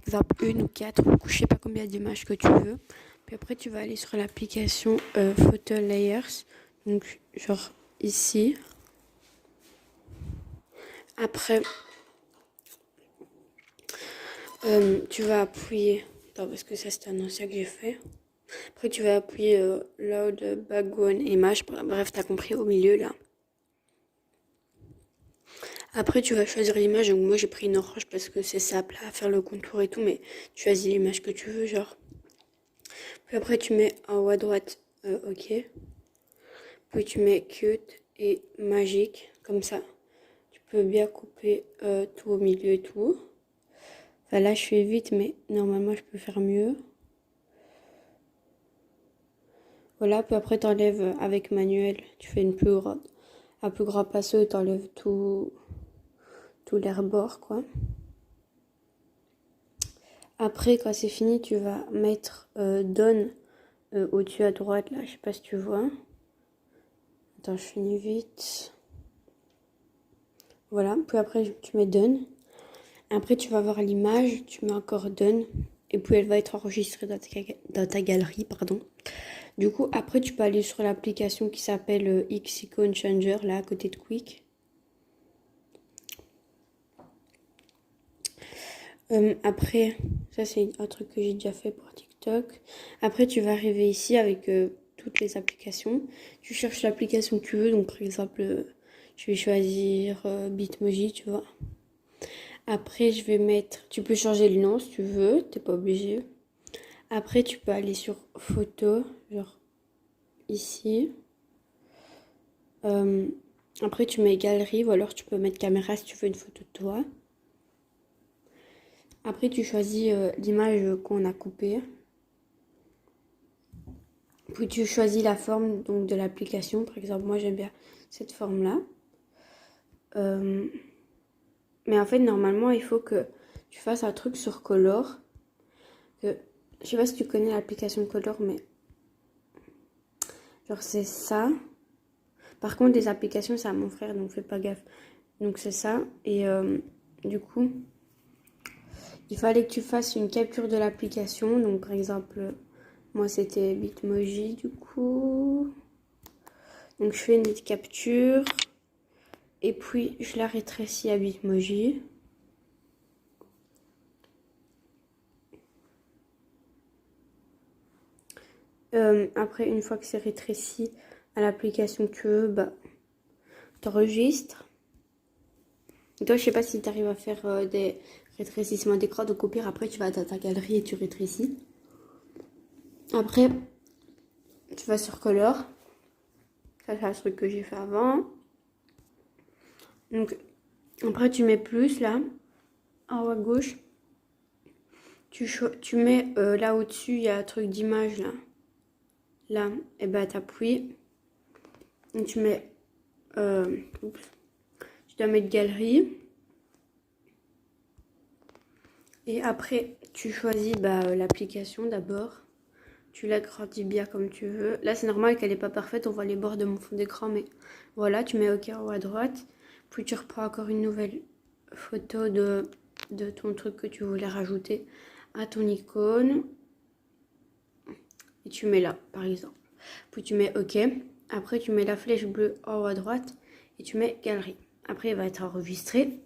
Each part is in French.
exemple une ou quatre, ou je sais pas combien d'images que tu veux. Puis après, tu vas aller sur l'application Photo Layers. Donc, genre ici. Après, tu vas appuyer. Attends, parce que ça, c'est un ancien que j'ai fait. Après, tu vas appuyer Load Background Image. Bref, t'as compris au milieu là. Après, tu vas choisir l'image. Donc, moi, j'ai pris une orange parce que c'est simple à faire le contour et tout. Mais tu choisis l'image que tu veux, genre. Puis après, tu mets en haut à droite OK. Puis tu mets Cute et Magique. Comme ça. Tu peux bien couper tout au milieu et tout. Enfin, là, je fais vite, mais normalement, je peux faire mieux. Voilà, puis après, t'enlèves avec manuel. Tu fais un plus grand pinceau et t'enlèves tout les rebords, quoi. Après, quand c'est fini, tu vas mettre Done au-dessus à droite, là. Je sais pas si tu vois. Attends, je finis vite. Voilà, puis après, tu mets Done. Après, tu vas voir l'image, tu mets encore Done. Et puis, elle va être enregistrée dans ta galerie, pardon. Du coup, après, tu peux aller sur l'application qui s'appelle X-Icon Changer, là, à côté de Quick. Après, ça, c'est un truc que j'ai déjà fait pour TikTok. Après, tu vas arriver ici avec toutes les applications. Tu cherches l'application que tu veux. Donc, par exemple, je vais choisir Bitmoji, tu vois. Après, je vais mettre... Tu peux changer le nom si tu veux. T'es pas obligé. Après, tu peux aller sur Photo, genre ici. Après, tu mets Galerie ou alors tu peux mettre Caméra si tu veux une photo de toi. Après, tu choisis l'image qu'on a coupée. Puis tu choisis la forme donc, de l'application. Par exemple, moi j'aime bien cette forme-là. Mais en fait, normalement, il faut que tu fasses un truc sur Color. Je sais pas si tu connais l'application Color, mais genre c'est ça. Par contre, les applications, c'est à mon frère, donc fais pas gaffe. Donc c'est ça. Et du coup, il fallait que tu fasses une capture de l'application. Donc par exemple, moi c'était Bitmoji du coup. Donc je fais une capture. Et puis je la rétrécis à Bitmoji. Après, une fois que c'est rétréci à l'application que tu veux, bah, t'enregistres. Toi, je sais pas si tu arrives à faire des rétrécissements d'écran, donc au pire, après, tu vas dans ta galerie et tu rétrécis. Après, tu vas sur Color. Ça, c'est un truc que j'ai fait avant. Donc, après, tu mets plus, là, en haut à gauche. Tu mets là au-dessus, il y a un truc d'image, là. Là, et bah, t'appuies. Et tu mets... tu dois mettre galerie. Et après, tu choisis l'application d'abord. Tu l'agrandis bien comme tu veux. Là, c'est normal qu'elle n'est pas parfaite. On voit les bords de mon fond d'écran. Mais voilà, tu mets OK en haut à droite. Puis tu reprends encore une nouvelle photo de ton truc que tu voulais rajouter à ton icône. Et tu mets là, par exemple. Puis tu mets OK. Après, tu mets la flèche bleue en haut à droite. Et tu mets galerie. Après, il va être enregistré.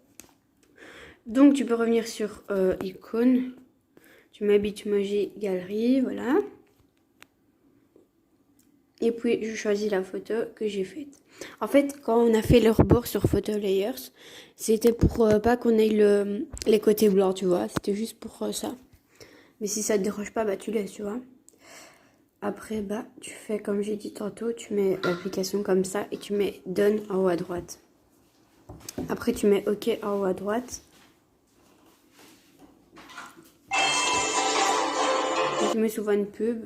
Donc, tu peux revenir sur icône. Tu mets Bitmoji galerie, voilà. Et puis, je choisis la photo que j'ai faite. En fait, quand on a fait le rebord sur Photo Layers, c'était pour pas qu'on ait les côtés blancs, tu vois. C'était juste pour ça. Mais si ça te dérange pas, bah tu laisses, tu vois. Après, bah, tu fais comme j'ai dit tantôt, tu mets l'application comme ça et tu mets Done en haut à droite. Après, tu mets OK en haut à droite. Et tu mets souvent une pub.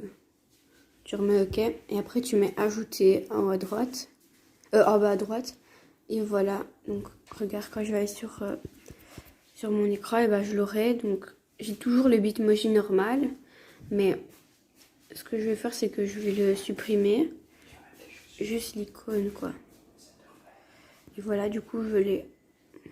Tu remets OK. Et après, tu mets Ajouter en haut à droite. En bas à droite. Et voilà. Donc, regarde, quand je vais aller sur mon écran, et ben, je l'aurai. Donc, j'ai toujours le Bitmoji normal. Mais ce que je vais faire, c'est que je vais le supprimer. Juste l'icône, quoi. Et voilà, du coup, je vais